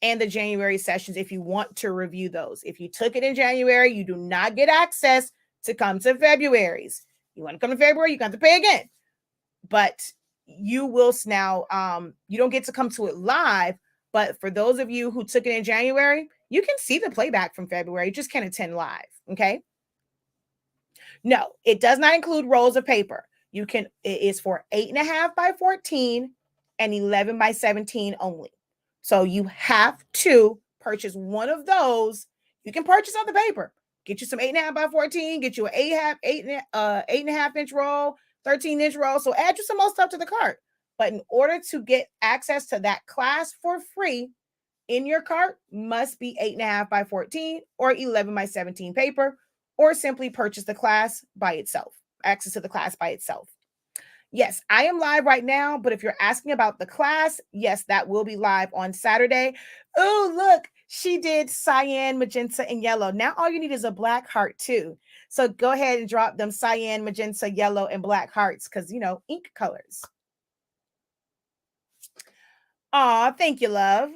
the January sessions if you want to review those. If you took it in January, you do not get access to come to February's. You want to come to February, you got to pay again. But you will now, you don't get to come to it live. But for those of you who took it in January, you can see the playback from February. You just can't attend live. Okay. No, it does not include rolls of paper. It is for 8.5 by 14 and 11 by 17 only. So you have to purchase one of those. You can purchase other paper. Get you some 8.5 by 14, get you an 8.5 inch roll, 13-inch roll. So add you some more stuff to the cart. But in order to get access to that class for free, in your cart must be 8.5 by 14 or 11 by 17 paper, or simply purchase the class by itself, access to the class by itself. Yes, I am live right now, but if you're asking about the class, yes, that will be live on Saturday. Oh, look, she did cyan, magenta, and yellow. Now all you need is a black heart too. So go ahead and drop them cyan, magenta, yellow, and black hearts because, ink colors. Aw, thank you, love.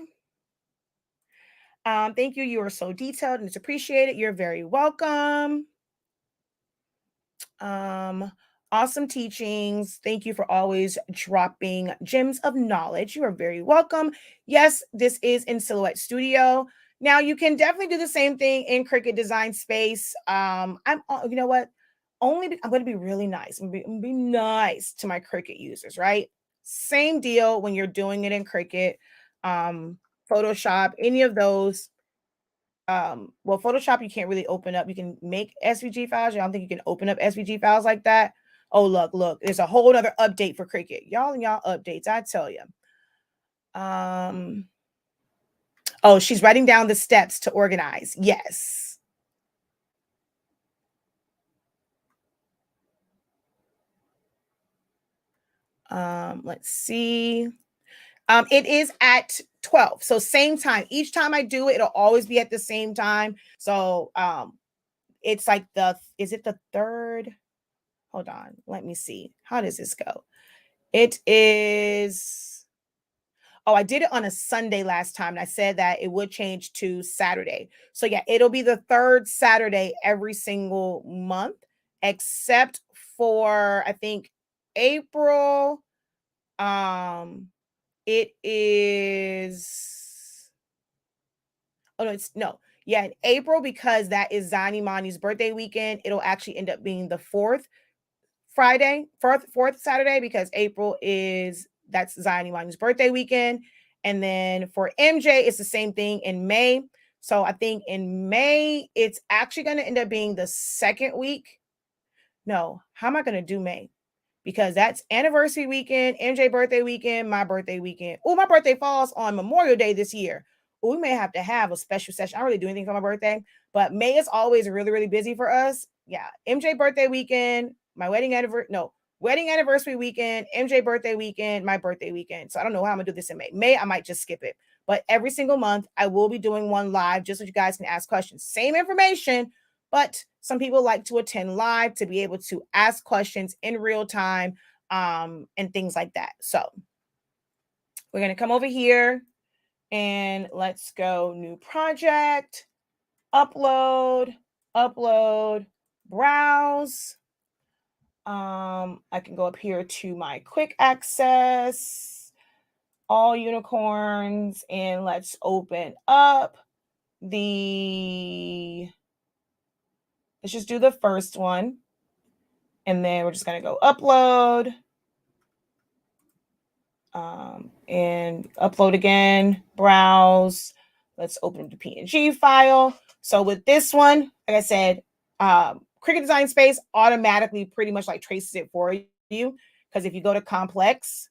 Thank you. You are so detailed and it's appreciated. You're very welcome. Awesome teachings. Thank you for always dropping gems of knowledge. You are very welcome. Yes, this is in Silhouette Studio. Now you can definitely do the same thing in Cricut Design Space. You know what? I'm going to be really nice. I'm going to be nice to my Cricut users, right? Same deal when you're doing it in Cricut, Photoshop, any of those. Well, Photoshop you can't really open up. You can make SVG files. I don't think you can open up SVG files like that. Oh, look, there's a whole other update for Cricut. Y'all and y'all updates, I tell you. Oh, she's writing down the steps to organize. Yes. Let's see. It is at 12. So same time. Each time I do it, it'll always be at the same time. So it's like is it the third? Hold on. Let me see. How does this go? It is. Oh, I did it on a Sunday last time, and I said that it would change to Saturday. So yeah, it'll be the third Saturday every single month, except for I think April. It is. Oh no, yeah, in April, because that is Zani Mani's birthday weekend. It'll actually end up being the fourth Saturday, because April that's Zion Iman's birthday weekend. And then for MJ, it's the same thing in May. So I think in May, it's actually going to end up being the second week. No, how am I going to do May? Because that's anniversary weekend, MJ birthday weekend, my birthday weekend. Oh, my birthday falls on Memorial Day this year. Ooh, we may have to have a special session. I don't really do anything for my birthday, but May is always really, really busy for us. Yeah, MJ birthday weekend, my wedding anniversary weekend, MJ birthday weekend, my birthday weekend. So I don't know how I'm gonna do this in May. May, I might just skip it. But every single month, I will be doing one live just so you guys can ask questions. Same information, but some people like to attend live to be able to ask questions in real time, and things like that. So we're going to come over here and let's go new project, upload, browse. I can go up here to my quick access, all unicorns, and let's open up let's just do the first one. And then we're just going to go upload, and upload again, browse. Let's open the PNG file. So with this one, like I said, Cricut Design Space automatically pretty much like traces it for you. Because if you go to complex,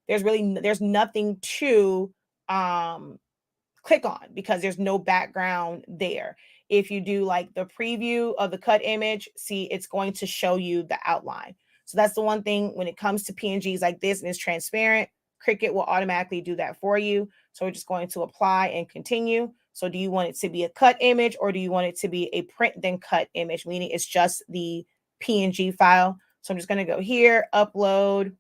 there's nothing to click on because there's no background there. If you do like the preview of the cut image, see, it's going to show you the outline. So that's the one thing when it comes to PNGs like this and it's transparent, Cricut will automatically do that for you. So we're just going to apply and continue. So do you want it to be a cut image or do you want it to be a print then cut image, meaning it's just the PNG file? So I'm just going to go here, upload.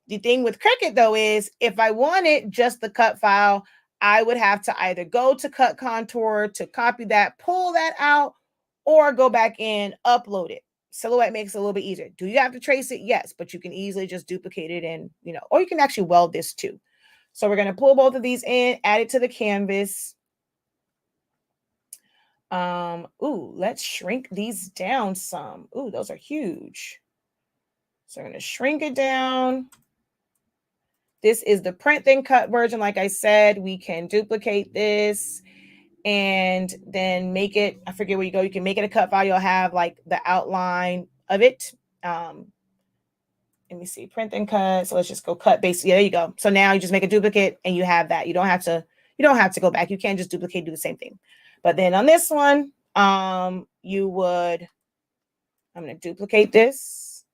The thing with Cricut though is if I wanted just the cut file, I would have to either go to cut contour to copy that, pull that out, or go back in, upload it. Silhouette makes it a little bit easier. Do you have to trace it? Yes, but you can easily just duplicate it and, or you can actually weld this too. So we're going to pull both of these in, add it to the canvas. Let's shrink these down some. Ooh, those are huge. So we're going to shrink it down. This is the print then cut version. Like I said, we can duplicate this and then make it, I forget where you go. You can make it a cut file. You'll have like the outline of it. Let me see, print and cut. So let's just go cut base. Yeah, there you go. So now you just make a duplicate and you have that. You don't have to go back. You can't just duplicate, do the same thing. But then on this one, you would, I'm going to duplicate this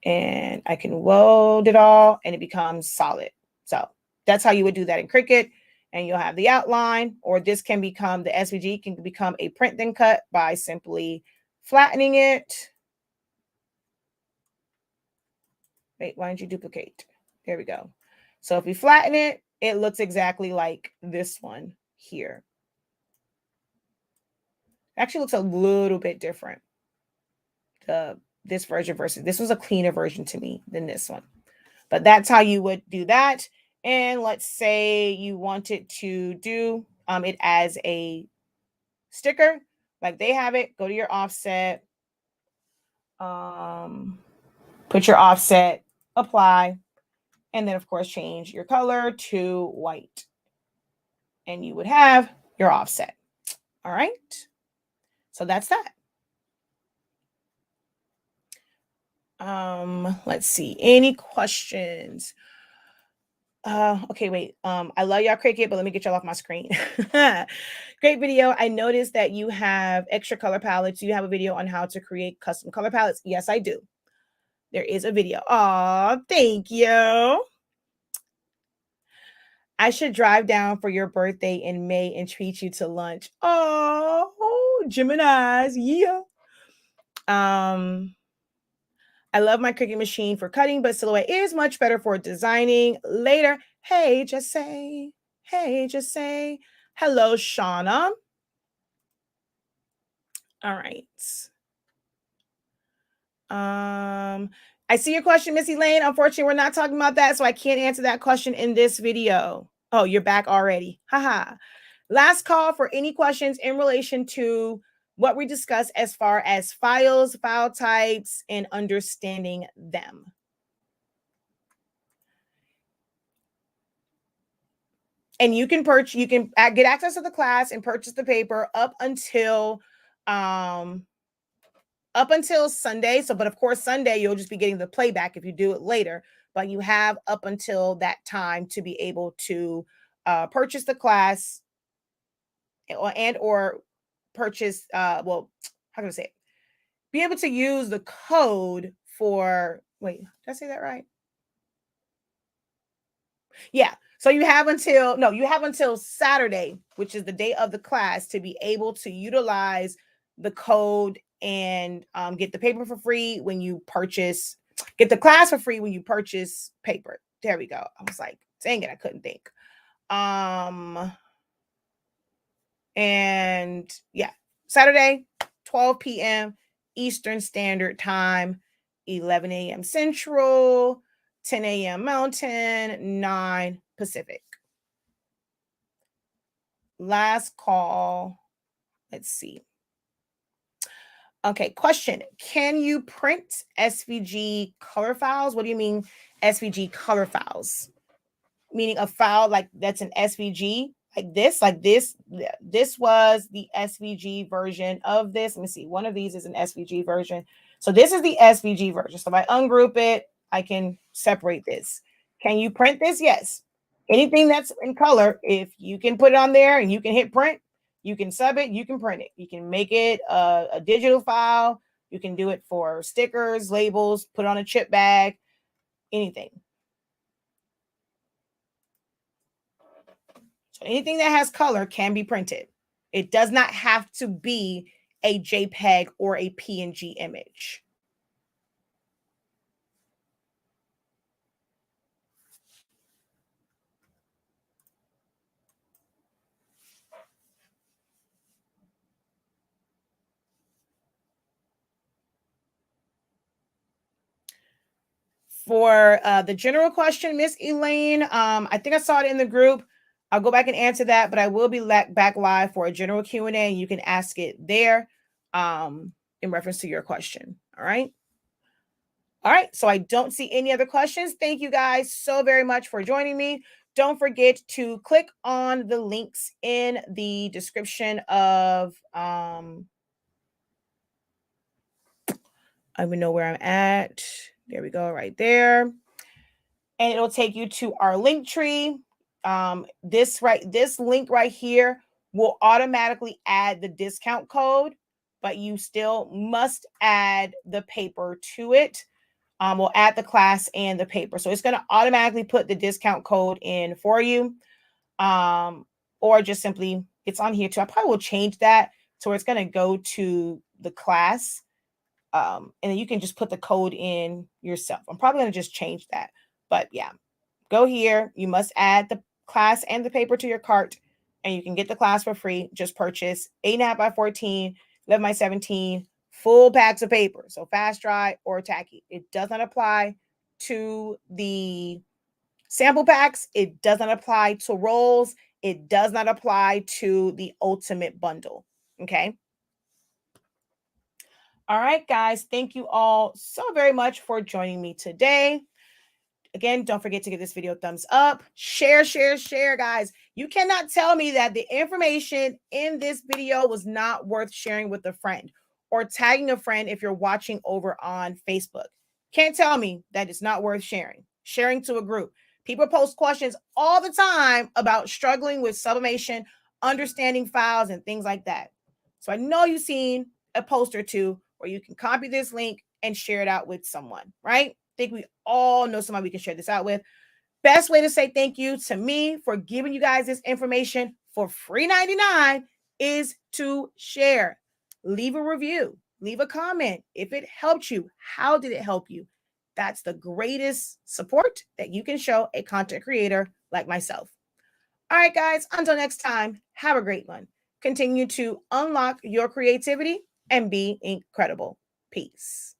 and I can load it all and it becomes solid. So that's how you would do that in Cricut, and you'll have the outline, or this can become, the SVG can become a print then cut by simply flattening it. Wait, why didn't you duplicate? There we go. So if we flatten it, it looks exactly like this one here. Actually looks a little bit different. This version versus this was a cleaner version to me than this one. But that's how you would do that. And let's say you wanted to do it as a sticker, like they have it. Go to your offset, put your offset, apply, and then of course change your color to white, and you would have your offset. All right, so that's that. Let's see, any questions? Okay, wait. I love y'all Cricut, but let me get y'all off my screen. Great video. I noticed that you have extra color palettes. You have a video on how to create custom color palettes. Yes, I do. There is a video. Oh, thank you. I should drive down for your birthday in May and treat you to lunch. Oh, Gemini's, yeah. I love my Cricut machine for cutting, but Silhouette is much better for designing later. Hey, just say. Hey, just say. Hello, Shauna. All right. I see your question, Missy Lane. Unfortunately, we're not talking about that, so I can't answer that question in this video. Oh, you're back already. Haha. Last call for any questions in relation to what we discussed as far as files, file types, and understanding them. And you can get access to the class and purchase the paper up until Sunday. So, but of course, Sunday, you'll just be getting the playback if you do it later. But you have up until that time to be able to purchase the class or purchase, well, how can I say it? Be able to use the code for, wait, did I say that right? Yeah. So you have until Saturday, which is the day of the class, to be able to utilize the code and get the paper for free when you purchase, get the class for free when you purchase paper. There we go. I was like, dang it, I couldn't think. And yeah, Saturday, 12 p.m. Eastern Standard Time, 11 a.m. Central, 10 a.m. Mountain, 9 Pacific. Last call. Let's see. Okay, question. Can you print SVG color files? What do you mean SVG color files? Meaning a file like that's an SVG, like this. This was the SVG version of this. Let me see. One of these is an SVG version. So this is the SVG version. So if I ungroup it, I can separate this. Can you print this? Yes. Anything that's in color, if you can put it on there and you can hit print, you can sub it, you can print it. You can make it a digital file. You can do it for stickers, labels, put it on a chip bag, anything. So anything that has color can be printed. It does not have to be a JPEG or a PNG image. For the general question, Miss Elaine, I think I saw it in the group. I'll go back and answer that, but I will be back live for a general Q&A, and you can ask it there in reference to your question. All right. All right. So I don't see any other questions. Thank you guys so very much for joining me. don't forget to click on the links in the description of, I don't even know where I'm at. There we go, right there. And it'll take you to our link tree. This link right here will automatically add the discount code, but you still must add the paper to it. We'll add the class and the paper. So it's going to automatically put the discount code in for you. Or just simply, it's on here too. I probably will change that so it's going to go to the class. And then you can just put the code in yourself. I'm probably going to just change that. But yeah, go here. You must add the class and the paper to your cart, and you can get the class for free. Just purchase 8.5 by 14, 11 by 17, full packs of paper. So fast dry or tacky. It does not apply to the sample packs. It does not apply to rolls. It does not apply to the ultimate bundle. Okay. All right, guys. Thank you all so very much for joining me today. Again, don't forget to give this video a thumbs up. Share, guys. You cannot tell me that the information in this video was not worth sharing with a friend or tagging a friend if you're watching over on Facebook. Can't tell me that it's not worth sharing. Sharing to a group. People post questions all the time about struggling with sublimation, understanding files, and things like that. So I know you've seen a post or two where you can copy this link and share it out with someone, right? I think we all know somebody we can share this out with. Best way to say thank you to me for giving you guys this information for free 99 is to share. Leave a review, leave a comment. If it helped you, how did it help you? That's the greatest support that you can show a content creator like myself. All right, guys, until next time, have a great one. Continue to unlock your creativity and be incredible. Peace.